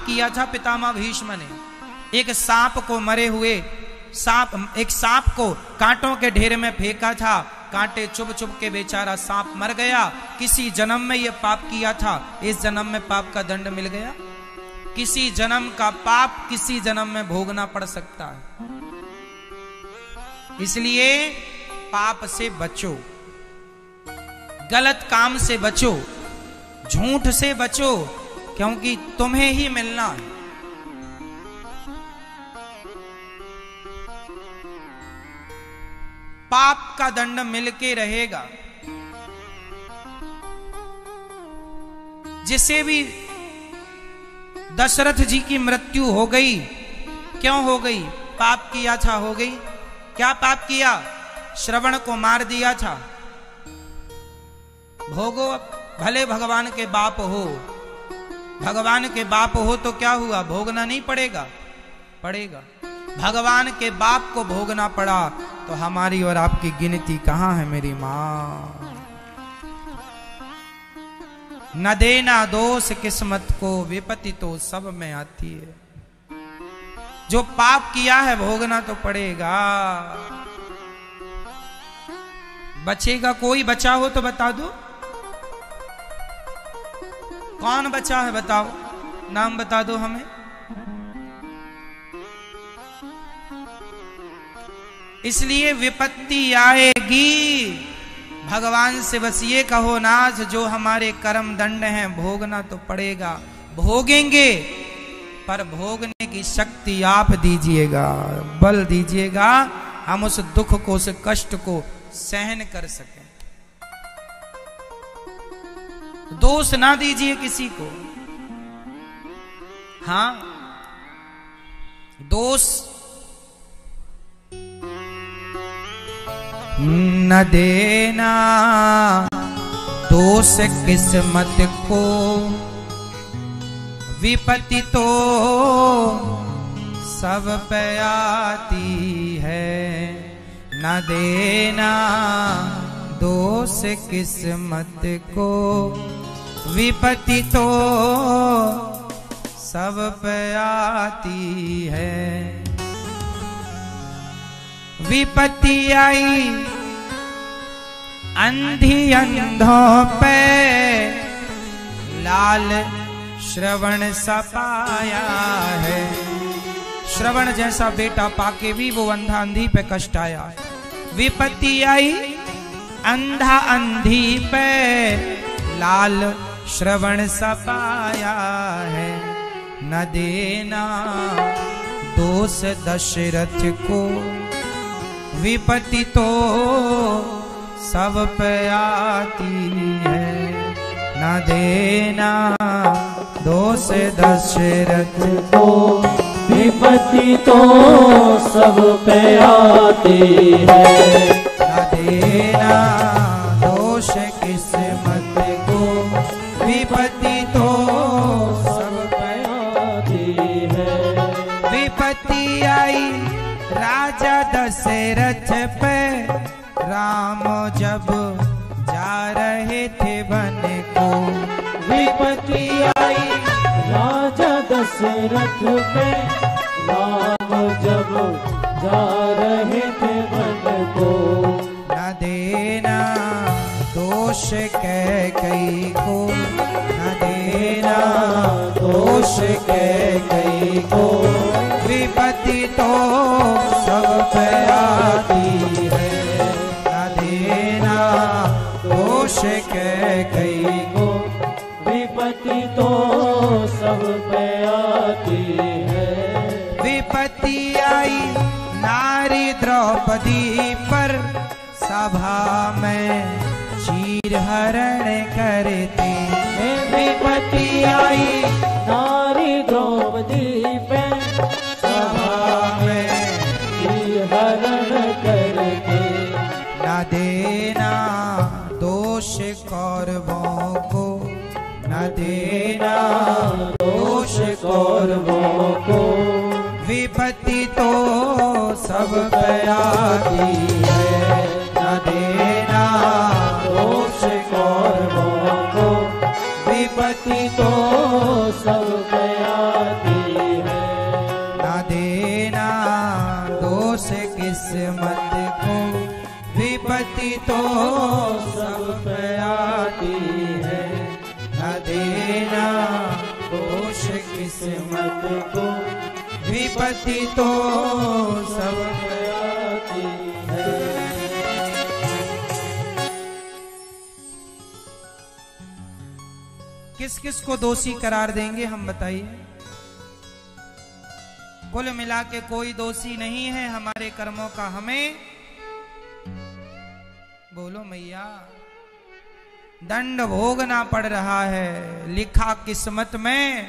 किया था पितामह भीष्म ने। एक सांप को मरे हुए एक सांप को कांटों के ढेर में फेंका था, कांटे चुभ चुभ के बेचारा सांप मर गया। किसी जन्म में यह पाप किया था, इस जन्म में पाप का दंड मिल गया। किसी जन्म का पाप किसी जन्म में भोगना पड़ सकता है। इसलिए पाप से बचो, गलत काम से बचो, झूठ से बचो, क्योंकि तुम्हें ही मिलना है। पाप का दंड मिलके रहेगा। जिसे भी दशरथ जी की मृत्यु हो गई, क्यों हो गई? पाप किया था, हो गई। क्या पाप किया? श्रवण को मार दिया था। भोगो, भले भगवान के बाप हो, भगवान के बाप हो तो क्या हुआ? भोगना नहीं पड़ेगा? पड़ेगा। भगवान के बाप को भोगना पड़ा तो हमारी और आपकी गिनती कहां है मेरी मां? न देना दोष किस्मत को, विपत्ति तो सब में आती है। जो पाप किया है भोगना तो पड़ेगा। बचेगा कोई? बचा हो तो बता दो। कौन बचा है बताओ, नाम बता दो हमें। इसलिए विपत्ति आएगी, भगवान से बस ये कहो नाथ, जो हमारे कर्म दंड हैं भोगना तो पड़ेगा। भोगेंगे, पर भोगने की शक्ति आप दीजिएगा, बल दीजिएगा, हम उस दुख को, उस कष्ट को सहन कर सकें। दोष ना दीजिए किसी को। हाँ, दोष न देना दोष किस्मत को, विपत्ति तो सब पे आती है। न देना दोष किस्मत को, विपत्ति तो सब पे आती है। विपत्ति आई अंधी अंधों पे, लाल श्रवण सा पाया है। श्रवण जैसा बेटा पाके भी वो अंधा अंधी पे कष्ट आया। विपत्ति आई अंधा अंधी पे, लाल श्रवण सा पाया है। न देना दोष दशरथ को, विपत्ति तो सब पे आती है। न देना दोष दशरथ को, विपत्ति तो सब पे आती है। न देना दोष किस्मत को, विपत्ति तो सब पे आती है। विपत्ति आई राजा दशरथ पे, राम जब जा रहे थे वन को। विपत्ति आई राजा दशरथ पे, राम जब जा रहे थे वन को। न देना दोष कैकेयी को, न देना दोष कैकेयी को, विपत्ति तो सब पे आती है। न देना दोष कैकेयी को, विपत्ति तो सब पे आती है। विपत्ति आई नारी द्रौपदी पर, सभा में चीर हरण करती। विपत्ति आई नारी द्रौपदी पे, सभा में चीर हरण करती। न देना दोष कौरवों को, न देना दोष कौरवों को, विपत्ति तो सब पे आती है। न देना दोष कौरवों को, विपत्ति तो सब पे आती किस्मत को विपत्ति तो सब पे आती है, न देना दोष किस्मत को विपत्ति तो सब पे आती है। किस किस को दोषी करार देंगे हम बताइए। कुल मिला के कोई दोषी नहीं है हमारे कर्मों का, हमें बोलो मैया दंड भोगना पड़ रहा है। लिखा किस्मत में,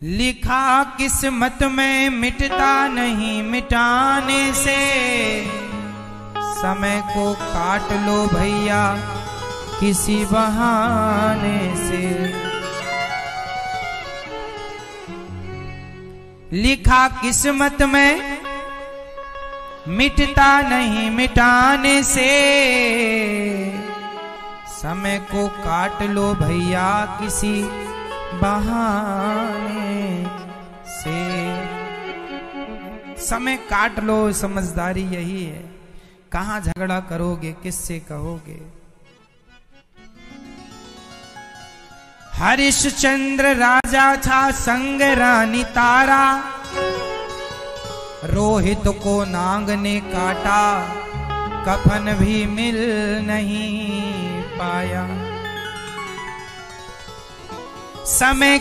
लिखा किस्मत में मिटता नहीं मिटाने से, समय को काट लो भैया किसी बहाने से। लिखा किस्मत में मिटता नहीं मिटाने से, समय को काट लो भैया किसी बहाने से। समय काट लो, समझदारी यही है। कहां झगड़ा करोगे, किससे कहोगे। हरिश्चंद्र राजा था संग रानी तारा, रोहित को नांग ने काटा, कफन भी मिल नहीं पाया। समय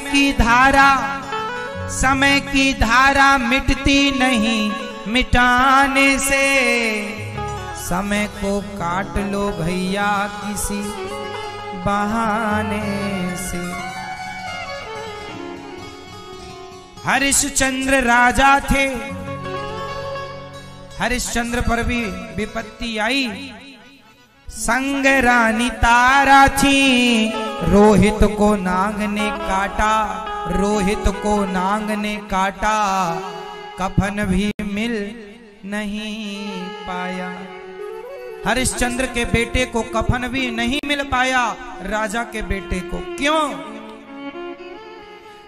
की धारा मिटती नहीं मिटाने से, समय को काट लो भैया किसी बहाने से। हरिश्चंद्र राजा थे, हरिश्चंद्र पर भी विपत्ति आई। संग रानी तारा थी, रोहित को नांग ने काटा, रोहित को नांग ने काटा, कफन भी मिल नहीं पाया। हरिश्चंद्र के बेटे को कफन भी नहीं मिल पाया, राजा के बेटे को। क्यों?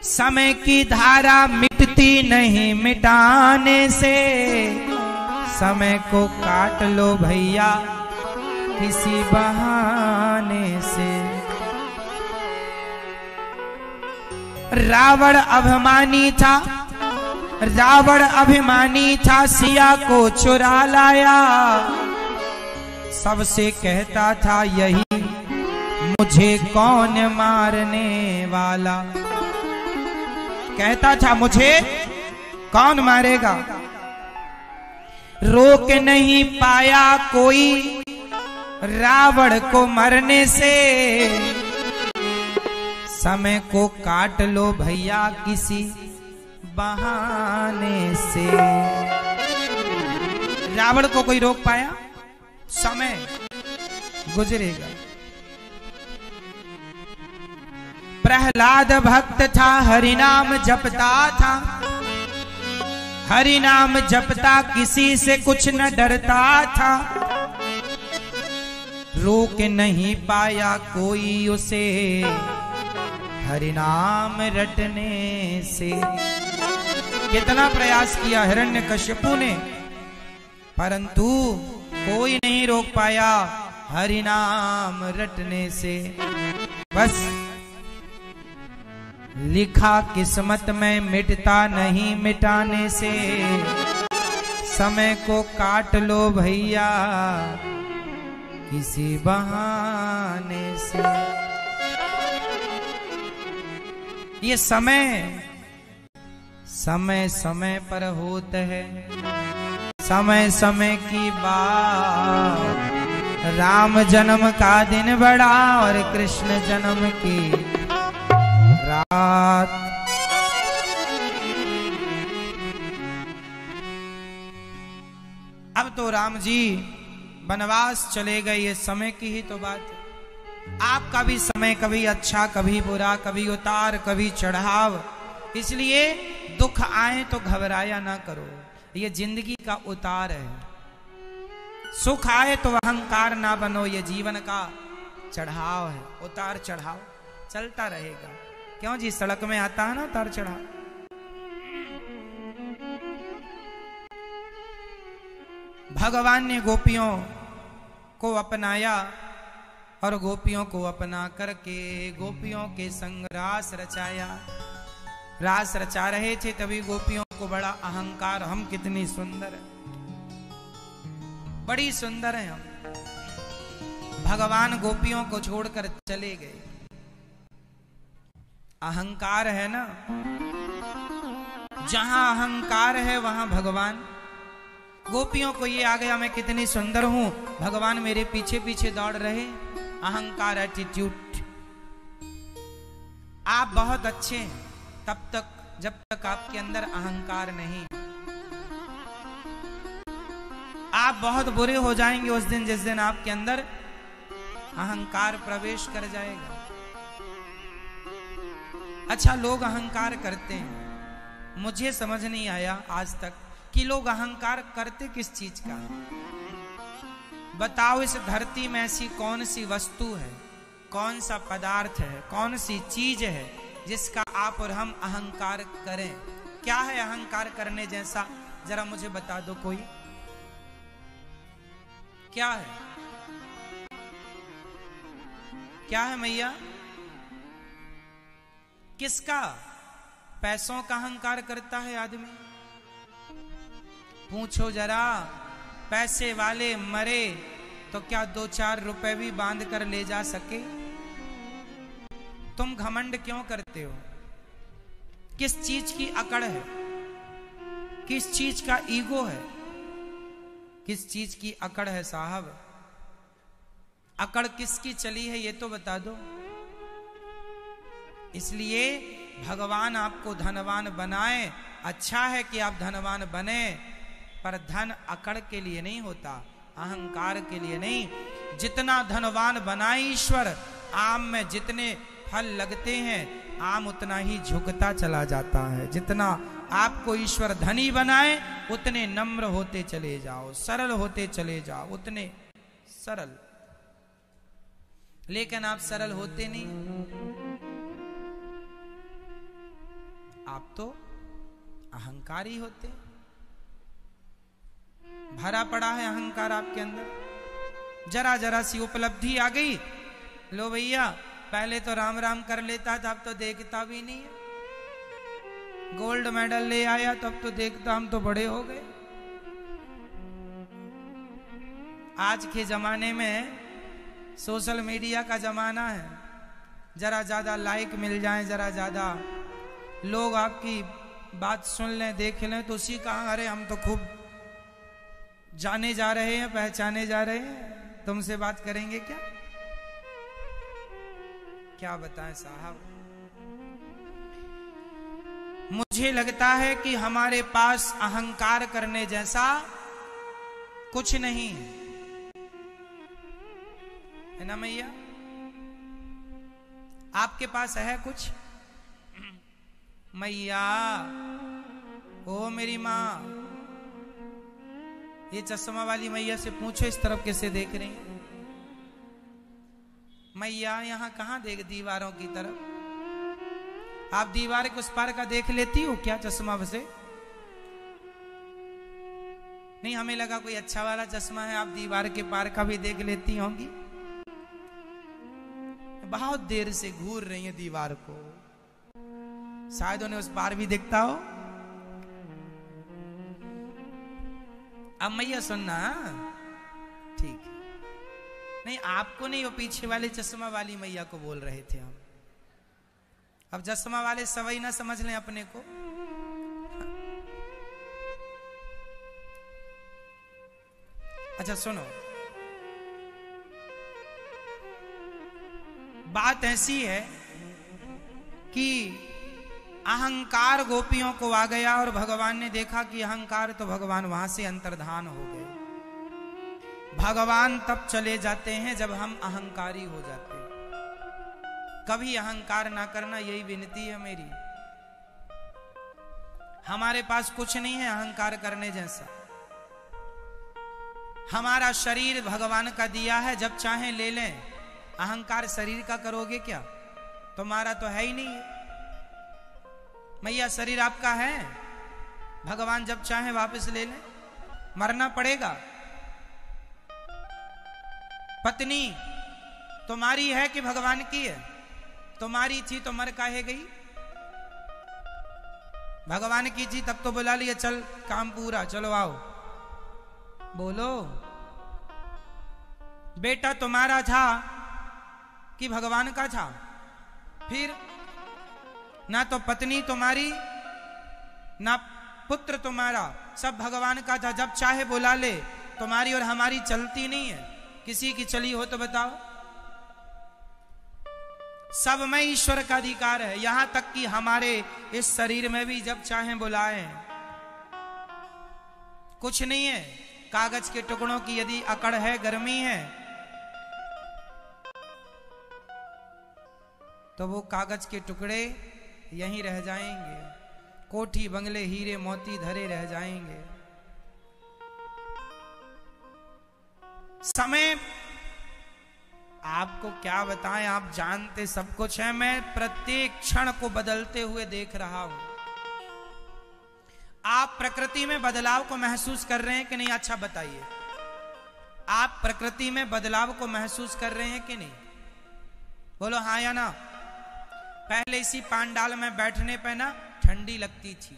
समय की धारा मिटती नहीं मिटाने से, समय को काट लो भैया किसी बहाने से। रावण अभिमानी था, सिया को चुरा लाया। सबसे कहता था यही, मुझे कौन मारने वाला। कहता था मुझे कौन मारेगा। रोक नहीं पाया कोई रावण को मरने से, समय को काट लो भैया किसी बहाने से। रावण को कोई रोक पाया? समय गुजरेगा। प्रहलाद भक्त था, हरि नाम जपता था, हरि नाम जपता किसी से कुछ न डरता था। रोक नहीं पाया कोई उसे हरि नाम रटने से। कितना प्रयास किया हिरण्यकश्यपु ने, परंतु कोई नहीं रोक पाया हरि नाम रटने से। बस लिखा किस्मत में मिटता नहीं मिटाने से, समय को काट लो भैया किसी बहाने से। ये समय समय पर होता है, समय समय की बात। राम जन्म का दिन बड़ा और कृष्ण जन्म की रात। अब तो राम जी वनवास चले गए, ये समय की ही तो बात है। आपका भी समय कभी अच्छा कभी बुरा, कभी उतार कभी चढ़ाव। इसलिए दुख आए तो घबराया ना करो, ये जिंदगी का उतार है। सुख आए तो अहंकार ना बनो, ये जीवन का चढ़ाव है। उतार चढ़ाव चलता रहेगा। क्यों जी, सड़क में आता है ना उतार चढ़ा। भगवान ने गोपियों को अपनाया और गोपियों को अपना करके गोपियों के संग रास रचाया। रास रचा रहे थे तभी गोपियों को बड़ा अहंकार, हम कितनी सुंदर है, बड़ी सुंदर है हम। भगवान गोपियों को छोड़कर चले गए। अहंकार है ना, जहां अहंकार है वहां भगवान। गोपियों को ये आ गया मैं कितनी सुंदर हूं, भगवान मेरे पीछे पीछे दौड़ रहे। अहंकार, एटीट्यूड। आप बहुत अच्छे हैं तब तक जब तक आपके अंदर अहंकार नहीं। आप बहुत बुरे हो जाएंगे उस दिन जिस दिन आपके अंदर अहंकार प्रवेश कर जाएगा। अच्छा, लोग अहंकार करते हैं, मुझे समझ नहीं आया आज तक कि लोग अहंकार करते किस चीज का। बताओ, इस धरती में ऐसी कौन सी वस्तु है, कौन सा पदार्थ है, कौन सी चीज है जिसका आप और हम अहंकार करें? क्या है अहंकार करने जैसा? जरा मुझे बता दो कोई। क्या है? क्या है मैया? किसका? पैसों का अहंकार करता है आदमी? पूछो जरा, पैसे वाले मरे तो क्या 2-4 रुपए भी बांध कर ले जा सके? तुम घमंड क्यों करते हो? किस चीज की अकड़ है? किस चीज का ईगो है? किस चीज की अकड़ है साहब? अकड़ किसकी चली है ये तो बता दो। इसलिए भगवान आपको धनवान बनाए, अच्छा है कि आप धनवान बने, पर धन अकड़ के लिए नहीं होता, अहंकार के लिए नहीं। जितना धनवान बनाए ईश्वर, आम में जितने फल लगते हैं आम उतना ही झुकता चला जाता है। जितना आपको ईश्वर धनी बनाए उतने नम्र होते चले जाओ, सरल होते चले जाओ, उतने सरल। लेकिन आप सरल होते नहीं, आप तो अहंकारी होते। भरा पड़ा है अहंकार आपके अंदर। जरा जरा सी उपलब्धि आ गई, लो भैया पहले तो राम राम कर लेता था, अब तो देखता भी नहीं है। गोल्ड मेडल ले आया तब तो देखता, हम तो बड़े हो गए। आज के जमाने में सोशल मीडिया का जमाना है, जरा ज्यादा लाइक मिल जाए, जरा ज्यादा लोग आपकी बात सुन लें, देख लें, तो उसी का अरे हम तो खूब जाने जा रहे हैं, पहचाने जा रहे हैं, तुमसे बात करेंगे क्या? क्या बताएं साहब। मुझे लगता है कि हमारे पास अहंकार करने जैसा कुछ नहीं है ना मैया? आपके पास है कुछ? मैया, ओ मेरी माँ, ये चश्मा वाली मैया से पूछो इस तरफ कैसे देख रही हैं। मैया यहां कहां देख, दीवारों की तरफ? आप दीवार के उस पार का देख लेती हो क्या चश्मा से? नहीं, हमें लगा कोई अच्छा वाला चश्मा है, आप दीवार के पार का भी देख लेती होंगी। बहुत देर से घूर रही है दीवार को, शायद उन्हें उस पार भी दिखता हो। अब मैया सुनना, ठीक है? नहीं, आपको नहीं, वो पीछे वाले चश्मा वाली मैया को बोल रहे थे हम। अब चश्मा वाले सवई ना समझ लें अपने को। अच्छा सुनो, बात ऐसी है कि अहंकार गोपियों को आ गया और भगवान ने देखा कि अहंकार, तो भगवान वहां से अंतर्धान हो गए। भगवान तब चले जाते हैं जब हम अहंकारी हो जाते हैं। कभी अहंकार ना करना, यही विनती है मेरी। हमारे पास कुछ नहीं है अहंकार करने जैसा। हमारा शरीर भगवान का दिया है, जब चाहे ले लें। अहंकार शरीर का करोगे क्या? तुम्हारा तो है ही नहीं है। मैया शरीर आपका है, भगवान जब चाहे वापस ले लें, मरना पड़ेगा। पत्नी तुम्हारी है कि भगवान की है? तुम्हारी थी तो मर काहे गई? भगवान की थी तब तो बुला लिया, चल काम पूरा, चलो आओ। बोलो, बेटा तुम्हारा था कि भगवान का था? फिर ना तो पत्नी तुम्हारी ना पुत्र तुम्हारा, सब भगवान का था। जब चाहे बुला ले। तुम्हारी और हमारी चलती नहीं है, किसी की चली हो तो बताओ। सब में ईश्वर का अधिकार है, यहां तक कि हमारे इस शरीर में भी जब चाहे बुलाए। कुछ नहीं है, कागज के टुकड़ों की यदि अकड़ है, गर्मी है, तो वो कागज के टुकड़े यहीं रह जाएंगे। कोठी बंगले हीरे मोती धरे रह जाएंगे। समय आपको क्या बताएं, आप जानते सब कुछ है। मैं प्रत्येक क्षण को बदलते हुए देख रहा हूं। आप प्रकृति में बदलाव को महसूस कर रहे हैं कि नहीं? अच्छा बताइए, आप प्रकृति में बदलाव को महसूस कर रहे हैं कि नहीं? बोलो हाँ या ना। पहले इसी पांडाल में बैठने पे ना ठंडी लगती थी,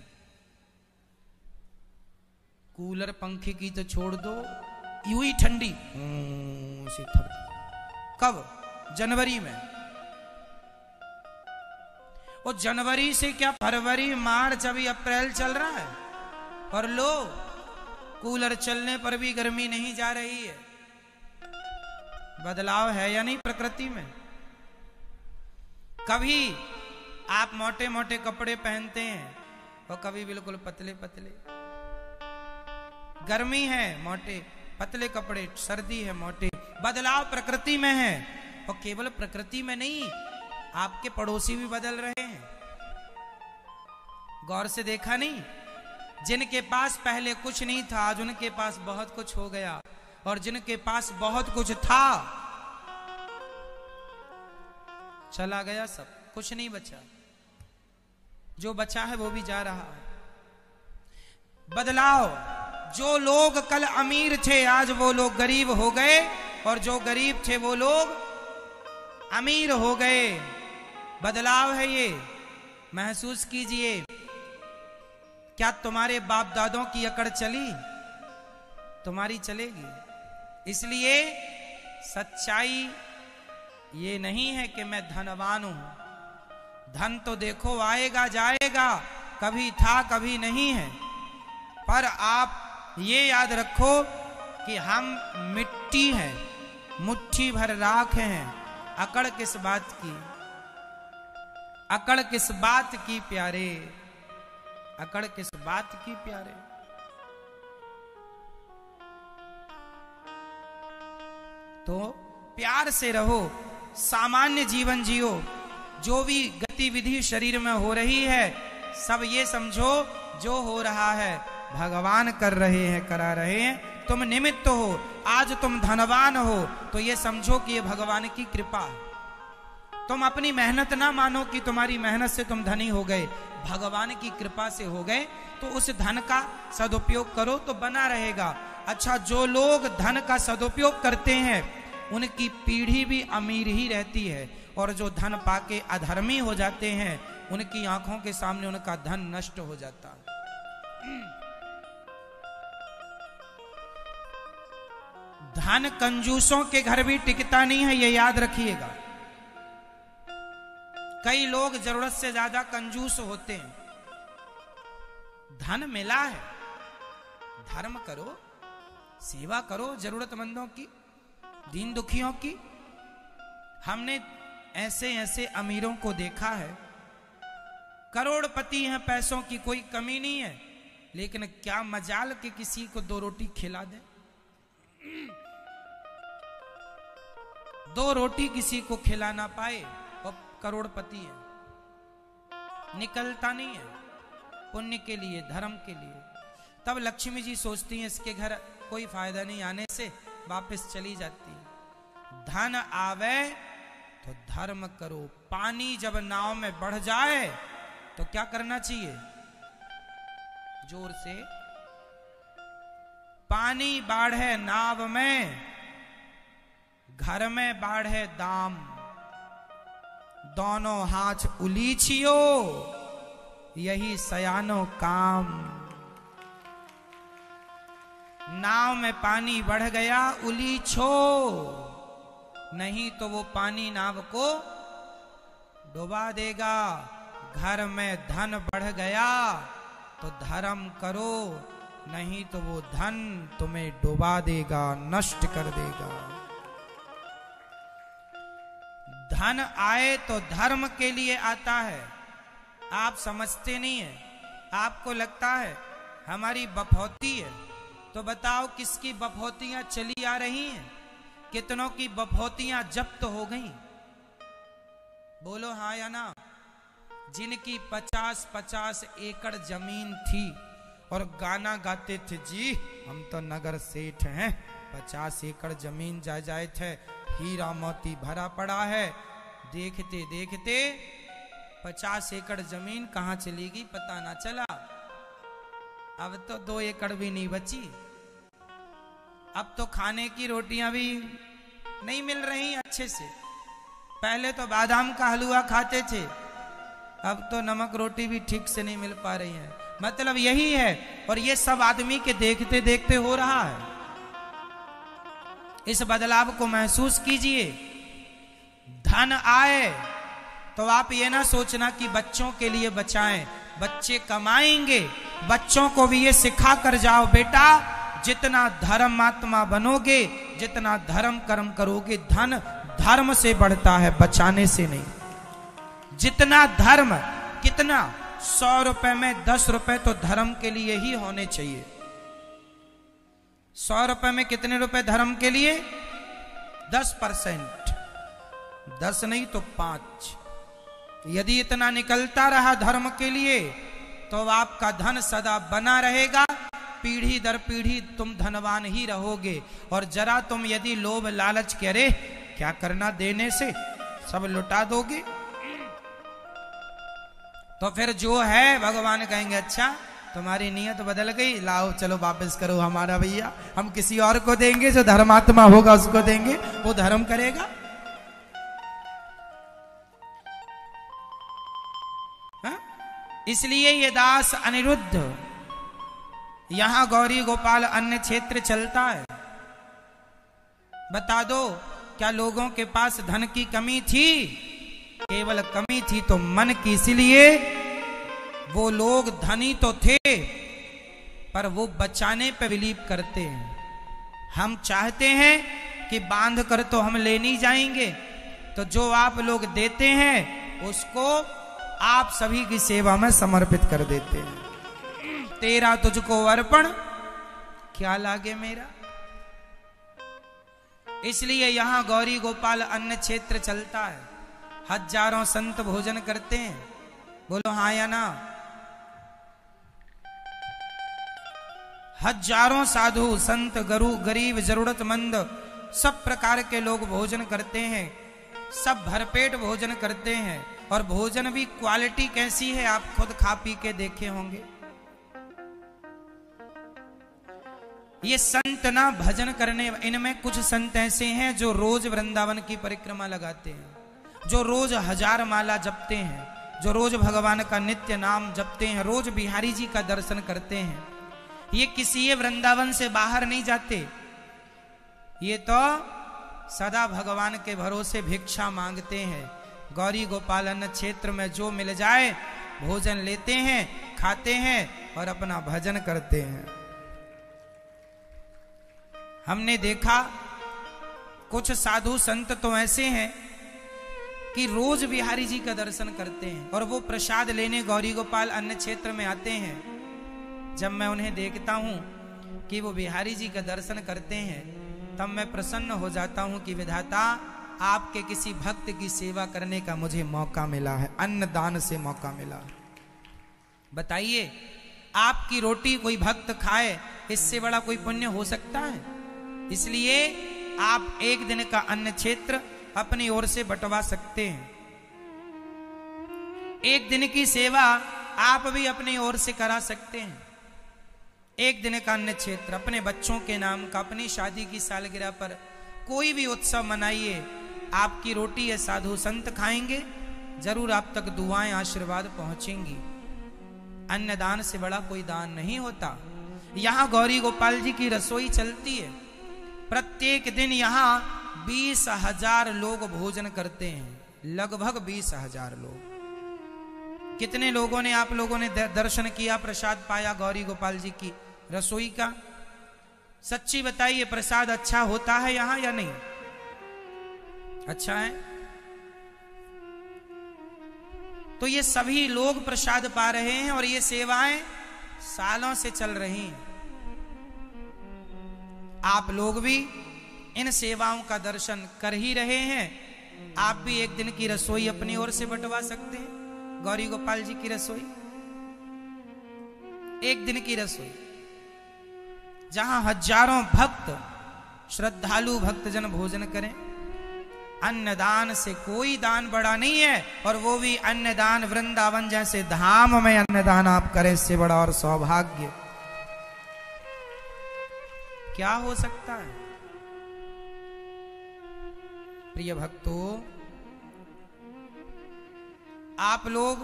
कूलर पंखे की तो छोड़ दो, यूं ही ठंडी कब? जनवरी में। वो जनवरी से क्या फरवरी मार्च अभी अप्रैल चल रहा है, और लो कूलर चलने पर भी गर्मी नहीं जा रही है। बदलाव है या नहीं प्रकृति में? कभी आप मोटे मोटे कपड़े पहनते हैं और कभी बिल्कुल पतले पतले। गर्मी है मोटे, पतले कपड़े, सर्दी है मोटे। बदलाव प्रकृति में है, और केवल प्रकृति में नहीं, आपके पड़ोसी भी बदल रहे हैं। गौर से देखा नहीं? जिनके पास पहले कुछ नहीं था, आज उनके पास बहुत कुछ हो गया, और जिनके पास बहुत कुछ था चला गया सब, कुछ नहीं बचा। जो बचा है वो भी जा रहा है। बदलाव, जो लोग कल अमीर थे आज वो लोग गरीब हो गए, और जो गरीब थे वो लोग अमीर हो गए। बदलाव है ये, महसूस कीजिए। क्या तुम्हारे बाप दादों की अकड़ चली? तुम्हारी चलेगी। इसलिए सच्चाई ये नहीं है कि मैं धनवान हूं। धन तो देखो आएगा जाएगा, कभी था कभी नहीं है। पर आप ये याद रखो कि हम मिट्टी हैं, मुट्ठी भर राख हैं। अकड़ किस बात की? अकड़ किस बात की प्यारे? अकड़ किस बात की प्यारे? तो प्यार से रहो, सामान्य जीवन जियो। जो भी गतिविधि शरीर में हो रही है, सब ये समझो जो हो रहा है भगवान कर रहे हैं, करा रहे हैं। तुम निमित्त हो। आज तुम धनवान हो तो ये समझो कि ये भगवान की कृपा है। तुम अपनी मेहनत ना मानो कि तुम्हारी मेहनत से तुम धनी हो गए, भगवान की कृपा से हो गए। तो उस धन का सदुपयोग करो तो बना रहेगा। अच्छा, जो लोग धन का सदुपयोग करते हैं उनकी पीढ़ी भी अमीर ही रहती है, और जो धन पाके अधर्मी हो जाते हैं उनकी आंखों के सामने उनका धन नष्ट हो जाता है। धन कंजूसों के घर भी टिकता नहीं है, ये याद रखिएगा। कई लोग जरूरत से ज्यादा कंजूस होते हैं। धन मिला है, धर्म करो, सेवा करो जरूरतमंदों की, दीन दुखियों की। हमने ऐसे ऐसे अमीरों को देखा है, करोड़पति हैं, पैसों की कोई कमी नहीं है, लेकिन क्या मजाल के किसी को 2 रोटी खिला दे। 2 रोटी किसी को खिला ना पाए और करोड़पति है। निकलता नहीं है पुण्य के लिए, धर्म के लिए। तब लक्ष्मी जी सोचती हैं इसके घर कोई फायदा नहीं आने से, वापस चली जाती है। धन आवे तो धर्म करो। पानी जब नाव में बढ़ जाए तो क्या करना चाहिए? जोर से। पानी बाढ़े नाव में, घर में बाढ़े दाम, दोनों हाथ उलीछियो, यही सयानो काम। नाव में पानी बढ़ गया, उलीछो, नहीं तो वो पानी नाव को डुबा देगा। घर में धन बढ़ गया तो धर्म करो, नहीं तो वो धन तुम्हें डुबा देगा, नष्ट कर देगा। धन आए तो धर्म के लिए आता है, आप समझते नहीं है। आपको लगता है हमारी बफौती है, तो बताओ किसकी बफौतियां चली आ रही हैं? कितनों की बफौतियां जब्त हो गई? बोलो हाँ या ना। जिनकी 50-50 एकड़ जमीन थी और गाना गाते थे, जी हम तो नगर सेठ हैं, 50 एकड़ जमीन जायदाद है, हीरा मोती भरा पड़ा है। देखते देखते 50 एकड़ जमीन कहां चली गई पता ना चला। अब तो 2 एकड़ भी नहीं बची। अब तो खाने की रोटियां भी नहीं मिल रही अच्छे से। पहले तो बादाम का हलवा खाते थे, अब तो नमक रोटी भी ठीक से नहीं मिल पा रही है। मतलब यही है, और ये सब आदमी के देखते देखते हो रहा है। इस बदलाव को महसूस कीजिए। धन आए तो आप ये ना सोचना कि बच्चों के लिए बचाएं, बच्चे कमाएंगे। बच्चों को भी ये सिखा कर जाओ, बेटा जितना धर्मात्मा बनोगे, जितना धर्म कर्म करोगे, धन धर्म से बढ़ता है, बचाने से नहीं। जितना धर्म, कितना 100 रुपए में 10 रुपए तो धर्म के लिए ही होने चाहिए। 100 रुपए में कितने रुपए धर्म के लिए? 10%, 10 नहीं तो 5। यदि इतना निकलता रहा धर्म के लिए तो आपका धन सदा बना रहेगा, पीढ़ी दर पीढ़ी तुम धनवान ही रहोगे। और जरा तुम यदि लोभ लालच के, अरे क्या करना देने से, सब लुटा दोगे, तो फिर जो है भगवान कहेंगे अच्छा तुम्हारी नीयत बदल गई, लाओ चलो वापस करो हमारा भैया, हम किसी और को देंगे, जो धर्मात्मा होगा उसको देंगे, वो धर्म करेगा। हा? इसलिए ये दास अनिरुद्ध यहां गौरी गोपाल अन्य क्षेत्र चलता है। बता दो, क्या लोगों के पास धन की कमी थी? केवल कमी थी तो मन की, इसलिए वो लोग धनी तो थे पर वो बचाने पे बिलीव करते हैं। हम चाहते हैं कि बांध कर तो हम ले नहीं जाएंगे, तो जो आप लोग देते हैं उसको आप सभी की सेवा में समर्पित कर देते हैं। तेरा तुझको अर्पण, क्या लागे मेरा। इसलिए यहां गौरी गोपाल अन्न क्षेत्र चलता है। हजारों संत भोजन करते हैं, बोलो हाँ या ना। हजारों साधु संत गुरु गरीब जरूरतमंद सब प्रकार के लोग भोजन करते हैं, सब भरपेट भोजन करते हैं। और भोजन भी क्वालिटी कैसी है आप खुद खा पी के देखे होंगे। ये संत ना भजन करने, इनमें कुछ संत ऐसे हैं जो रोज वृंदावन की परिक्रमा लगाते हैं, जो रोज 1000 माला जपते हैं, जो रोज भगवान का नित्य नाम जपते हैं, रोज बिहारी जी का दर्शन करते हैं। ये किसी ये वृंदावन से बाहर नहीं जाते, ये तो सदा भगवान के भरोसे भिक्षा मांगते हैं। गौरी गोपाल अन्न क्षेत्र में जो मिल जाए भोजन लेते हैं, खाते हैं और अपना भजन करते हैं। हमने देखा कुछ साधु संत तो ऐसे हैं कि रोज बिहारी जी का दर्शन करते हैं और वो प्रसाद लेने गौरी गोपाल अन्न क्षेत्र में आते हैं। जब मैं उन्हें देखता हूं कि वो बिहारी जी का दर्शन करते हैं, तब मैं प्रसन्न हो जाता हूं कि विधाता आपके किसी भक्त की सेवा करने का मुझे मौका मिला है, अन्न दान से मौका मिला। बताइए, आपकी रोटी कोई भक्त खाए, इससे बड़ा कोई पुण्य हो सकता है? इसलिए आप एक दिन का अन्न क्षेत्र अपनी ओर से बंटवा सकते हैं। एक दिन की सेवा आप भी अपनी ओर से करा सकते हैं। एक दिन का अन्य क्षेत्र अपने बच्चों के नाम का, अपनी शादी की सालगिरह पर कोई भी उत्सव मनाइए। आपकी रोटी ये साधु संत खाएंगे, जरूर आप तक दुआएं आशीर्वाद पहुंचेंगी। अन्नदान से बड़ा कोई दान नहीं होता। यहां गौरी गोपाल जी की रसोई चलती है। प्रत्येक दिन यहां 20,000 लोग भोजन करते हैं, लगभग 20,000 लोग। कितने लोगों ने, आप लोगों ने दर्शन किया, प्रसाद पाया गौरी गोपाल जी की रसोई का? सच्ची बताइए, प्रसाद अच्छा होता है यहां या नहीं? अच्छा है। तो ये सभी लोग प्रसाद पा रहे हैं और ये सेवाएं सालों से चल रही हैं। आप लोग भी इन सेवाओं का दर्शन कर ही रहे हैं। आप भी एक दिन की रसोई अपनी ओर से बंटवा सकते हैं। गौरी गोपाल जी की रसोई, एक दिन की रसोई, जहां हजारों भक्त, श्रद्धालु भक्तजन भोजन करें। अन्नदान से कोई दान बड़ा नहीं है, और वो भी अन्नदान वृंदावन जैसे धाम में अन्नदान आप करें, इससे बड़ा और सौभाग्य क्या हो सकता है? प्रिय भक्तों, आप लोग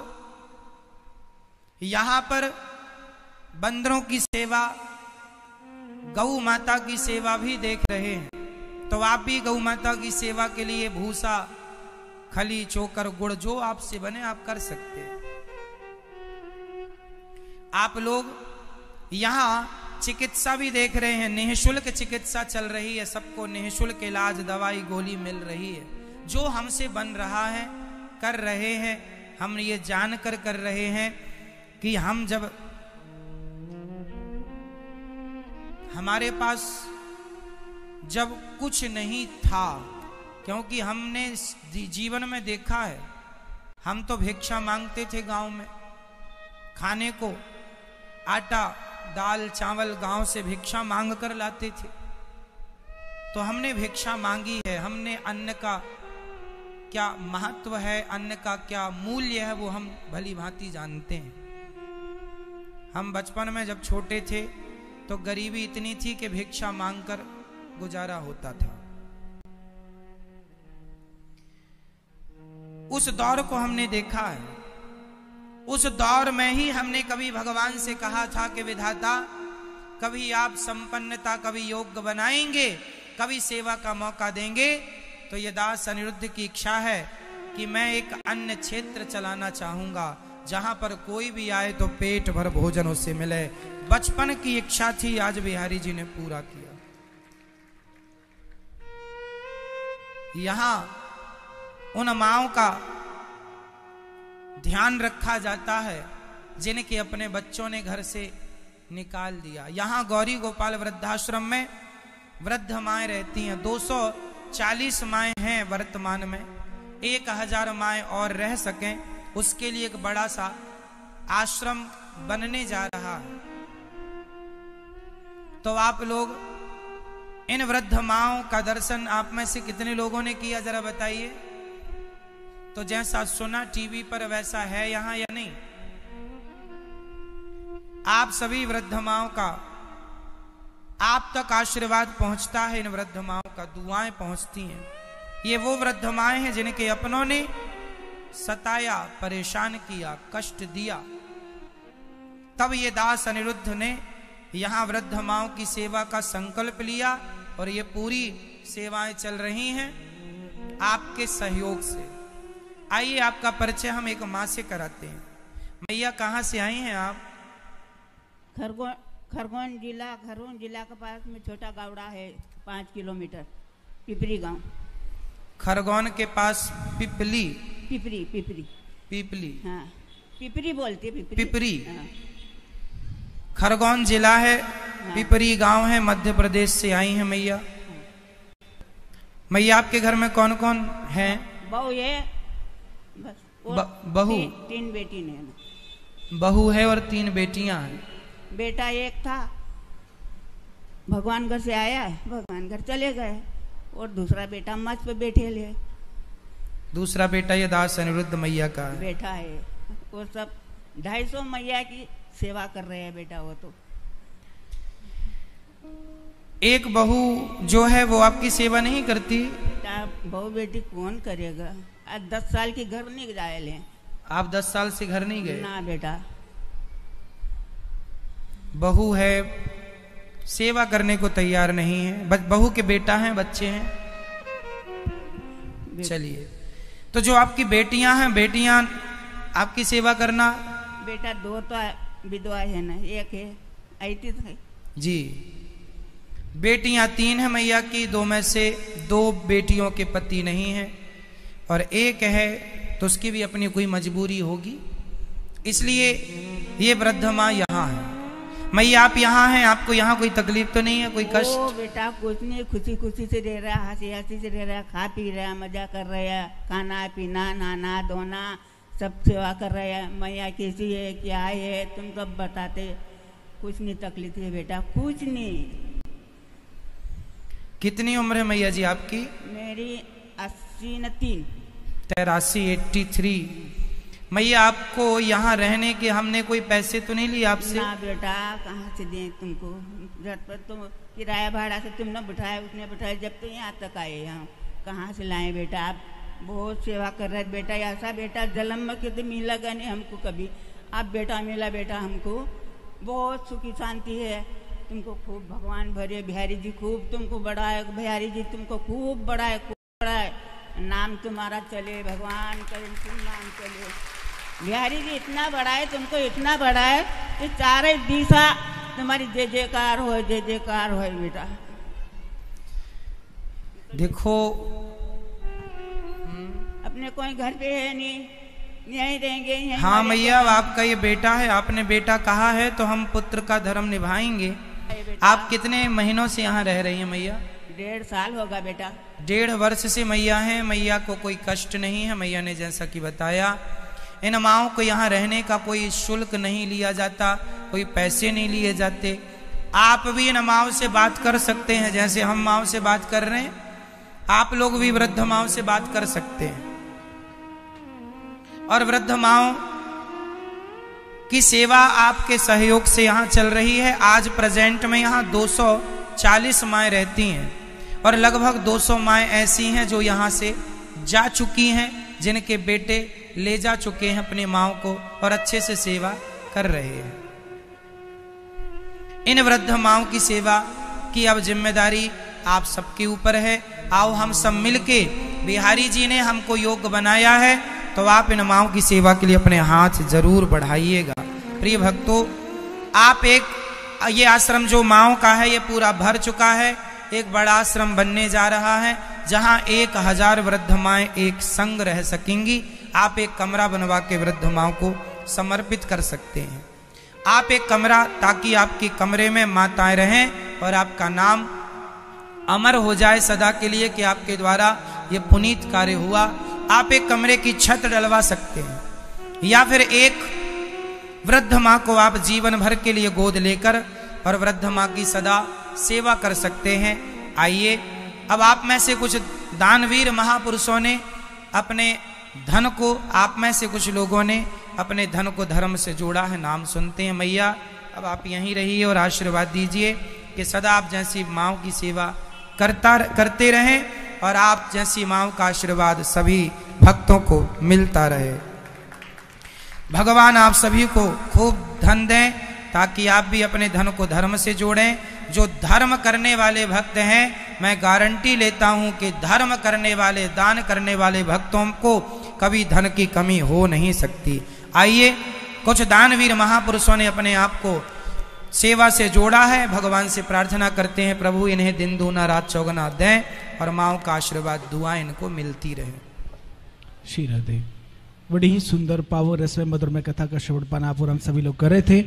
यहां पर बंदरों की सेवा, गौ माता की सेवा भी देख रहे हैं। तो आप भी गौ माता की सेवा के लिए भूसा, खली, चोकर, गुड़ जो आपसे बने आप कर सकते हैं। आप लोग यहां चिकित्सा भी देख रहे हैं, निःशुल्क चिकित्सा चल रही है। सबको निःशुल्क इलाज, दवाई, गोली मिल रही है। जो हमसे बन रहा है कर रहे हैं। हम ये जानकर कर रहे हैं कि हम जब हमारे पास जब कुछ नहीं था, क्योंकि हमने जीवन में देखा है, हम तो भिक्षा मांगते थे गांव में खाने को, आटा दाल चावल गांव से भिक्षा मांग कर लाते थे। तो हमने भिक्षा मांगी है, हमने अन्न का क्या महत्व है, अन्न का क्या मूल्य है, वो हम भली भांति जानते हैं। हम बचपन में जब छोटे थे तो गरीबी इतनी थी कि भिक्षा मांगकर गुजारा होता था। उस दौर को हमने देखा है। उस दौर में ही हमने कभी भगवान से कहा था कि विधाता, कभी आप संपन्नता, कभी योग्य बनाएंगे, कभी सेवा का मौका देंगे। तो ये दास अनिरुद्ध की इच्छा है कि मैं एक अन्य क्षेत्र चलाना चाहूंगा, जहां पर कोई भी आए तो पेट भर भोजन उससे मिले। बचपन की इच्छा थी, आज बिहारी जी ने पूरा किया। यहां उन माओं का ध्यान रखा जाता है जिनके अपने बच्चों ने घर से निकाल दिया। यहां गौरी गोपाल वृद्धाश्रम में वृद्ध माएं रहती हैं। 240 माएं हैं वर्तमान में। 1000 माएं और रह सकें, उसके लिए एक बड़ा सा आश्रम बनने जा रहा है। तो आप लोग इन वृद्ध माओं का दर्शन आप में से कितने लोगों ने किया, जरा बताइए। तो जैसा सुना टीवी पर वैसा है यहां या नहीं? आप सभी वृद्ध माओं का आप तक आशीर्वाद पहुंचता है। इन वृद्ध माओं का दुआएं पहुंचती हैं। ये वो वृद्ध माएं हैं जिनके अपनों ने सताया, परेशान किया, कष्ट दिया। तब ये दास अनिरुद्ध ने यहां वृद्ध माओं की सेवा का संकल्प लिया, और ये पूरी सेवाएं चल रही हैं आपके सहयोग से। आइए आपका परिचय हम एक माँ से कराते हैं। मैया, कहाँ से आई हैं आप? खरगोन जिला के पास में छोटा गावड़ा है, 5 किलोमीटर, पिपरी गांव। खरगोन के पास पिपली? पिपली, हाँ, पिपरी बोलते, पिपरी। हाँ। खरगोन जिला है, हाँ। पिपरी गांव है, मध्य प्रदेश से आई हैं मैया। मैया, आपके घर में कौन कौन है? बहू है, बस बहू? तीन बेटी ने। बहू है और 3 बेटियां हैं। बेटा एक था, भगवान घर से आया है, भगवान घर चले गए। और दूसरा बेटा मच पे बैठे ले। दूसरा बेटा ये दास अनिरुद्ध मैया का है। बैठा है, वो सब 250 मैया की सेवा कर रहे हैं बेटा। वो तो एक बहू जो है वो आपकी सेवा नहीं करती? बेटा बहू बेटी कौन करेगा? आज 10 साल की घर नहीं जाए ले। आप 10 साल से घर नहीं गए? ना बेटा। बहू है, सेवा करने को तैयार नहीं है। बहू के बेटा हैं, बच्चे हैं। चलिए, तो जो आपकी बेटियां हैं, बेटियां आपकी सेवा करना? बेटा 2 तो विधवा है ना, एक है ऐती है जी। बेटियां 3 हैं मैया की, 2 में से 2 बेटियों के पति नहीं हैं और एक है तो उसकी भी अपनी कोई मजबूरी होगी, इसलिए ये वृद्ध माँ यहाँ है। मैया आप यहाँ हैं, आपको यहाँ कोई तकलीफ तो नहीं है, कोई कष्ट? बेटा कुछ नहीं, खुशी खुशी से रह रहा, हंसी हंसी से रह रहा, खा पी रहा, मजा कर रहे हैं, खाना पीना नहाना धोना सब सेवा कर रहे हैं। मैया कैसी है, क्या है, तुम सब बताते। कुछ नहीं तकलीफ है बेटा, कुछ नहीं। कितनी उम्र है मैया जी आपकी? मेरी 83 83। मैया आपको यहाँ रहने के हमने कोई पैसे तो नहीं लिए आपसे? ना बेटा, कहाँ से दें तुमको? झटपट तुम किराया भाड़ा से तुमने बिठाया, उसने बिठाया, जब तो यहाँ तक आए, यहाँ कहाँ से लाए बेटा? आप बहुत सेवा कर रहे बेटा। ऐसा बेटा जन्म में कितने मिला नहीं हमको कभी। आप बेटा मिला बेटा हमको, बहुत सुखी शांति है। तुमको खूब भगवान भरे, बिहारी जी खूब तुमको बड़ा है, बिहारी जी तुमको खूब बड़ा है, खूब बड़ा है। नाम तुम्हारा चले, भगवान करे तुम नाम चले। बिहारी जी इतना बड़ा है, तुमको इतना बड़ा है कि चारे दिशा तुम्हारी जय जयकार हो, जय जयकार हो बेटा। देखो अपने कोई घर पे है नहीं, यहीं रहेंगे, यहीं। हाँ मैया, आपका ये बेटा है, आपने बेटा कहा है तो हम पुत्र का धर्म निभाएंगे। आप कितने महीनों से यहाँ रह रही हैं मैया? 1.5 साल होगा बेटा। 1.5 वर्ष से मैया हैं। मैया को कोई कष्ट नहीं है। मैया ने जैसा कि बताया, इन माओं को यहाँ रहने का कोई शुल्क नहीं लिया जाता, कोई पैसे नहीं लिए जाते। आप भी इन माओं से बात कर सकते हैं, जैसे हम माओं से बात कर रहे हैं, आप लोग भी वृद्ध माओं से बात कर सकते हैं। और वृद्ध माओं की सेवा आपके सहयोग से यहाँ चल रही है। आज प्रेजेंट में यहाँ 240 माएँ रहती हैं और लगभग 200 माएँ ऐसी हैं जो यहाँ से जा चुकी हैं, जिनके बेटे ले जा चुके हैं अपनी माओं को और अच्छे से सेवा कर रहे हैं। इन वृद्ध माओं की सेवा की अब जिम्मेदारी आप सबके ऊपर है। आओ हम सब मिलके, बिहारी जी ने हमको योग्य बनाया है तो आप इन माओं की सेवा के लिए अपने हाथ जरूर बढ़ाइएगा। प्रिय भक्तों, आप ये आश्रम जो माओं का है ये पूरा भर चुका है। एक बड़ा आश्रम बनने जा रहा है जहां 1000 वृद्ध माएँ एक संग रह सकेंगी। आप एक कमरा बनवा के वृद्ध माओं को समर्पित कर सकते हैं। आप एक कमरा, ताकि आपके कमरे में माताएं रहें और आपका नाम अमर हो जाए सदा के लिए कि आपके द्वारा ये पुनीत कार्य हुआ। आप एक कमरे की छत डलवा सकते हैं, या फिर एक वृद्ध माँ को आप जीवन भर के लिए गोद लेकर और वृद्ध माँ की सदा सेवा कर सकते हैं। आइए, अब आप में से कुछ दानवीर महापुरुषों ने अपने धन को, आप में से कुछ लोगों ने अपने धन को धर्म से जोड़ा है। नाम सुनते हैं। मैया अब आप यहीं रहिए और आशीर्वाद दीजिए कि सदा आप जैसी माँओं की सेवा करते रहें और आप जैसी माँओं का आशीर्वाद सभी भक्तों को मिलता रहे। भगवान आप सभी को खूब धन दें ताकि आप भी अपने धन को धर्म से जोड़ें। जो धर्म करने वाले भक्त हैं, मैं गारंटी लेता हूं कि धर्म करने वाले, दान करने वाले भक्तों को कभी धन की कमी हो नहीं सकती। आइए, कुछ दानवीर महापुरुषों ने अपने आप को सेवा से जोड़ा है। भगवान से प्रार्थना करते हैं, प्रभु इन्हें दिन दूना रात चौगुना दें और माओं का आशीर्वाद दुआ इनको मिलती रहे। श्री राधे। बड़ी ही सुंदर पावन रसमय मधुरमय कथा का श्रवण पानापुर हम सभी लोग कर रहे थे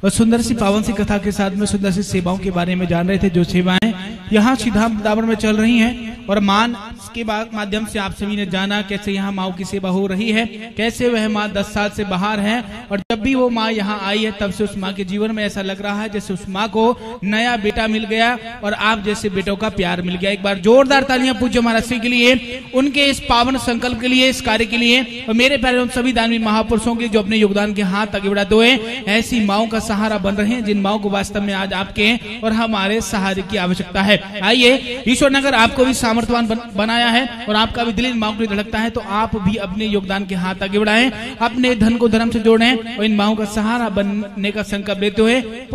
और सुंदर सी पावन सी कथा के साथ में सुंदर सी सेवाओं के बारे में जान रहे थे। जो सेवाएं यहाँ सीधा वृंदावन में चल रही हैं और मान के माध्यम से आप सभी ने जाना कैसे यहाँ माओ की सेवा हो रही है, कैसे वह माँ 10 साल से बाहर है और जब भी वो माँ यहाँ आई है तब से उस माँ के जीवन में ऐसा लग रहा है जैसे उस माँ को नया बेटा मिल गया और आप जैसे बेटों का प्यार मिल गया। एक बार जोरदार तालियां पूज्य महाराज श्री के लिए, उनके इस पावन संकल्प के लिए, इस कार्य के लिए, और मेरे प्यारे उन सभी दानवी महापुरुषों के जो अपने योगदान के हाथ आगे बढ़ाते हुए ऐसी माओं का सहारा बन रहे हैं जिन माओं को वास्तव में आज आपके और हमारे सहारे की आवश्यकता है। आइए, ईश्वर ने अगर आपको भी सामर्थ्यवान बनाया है और आपका भी दिल इन माओं के लिए धड़कता है तो आप भी अपने योगदान के हाथ आगे बढ़ाएं, अपने धन को धर्म से जोड़ें और इन माओं का सहारा बनने का संकल्प लेते हुए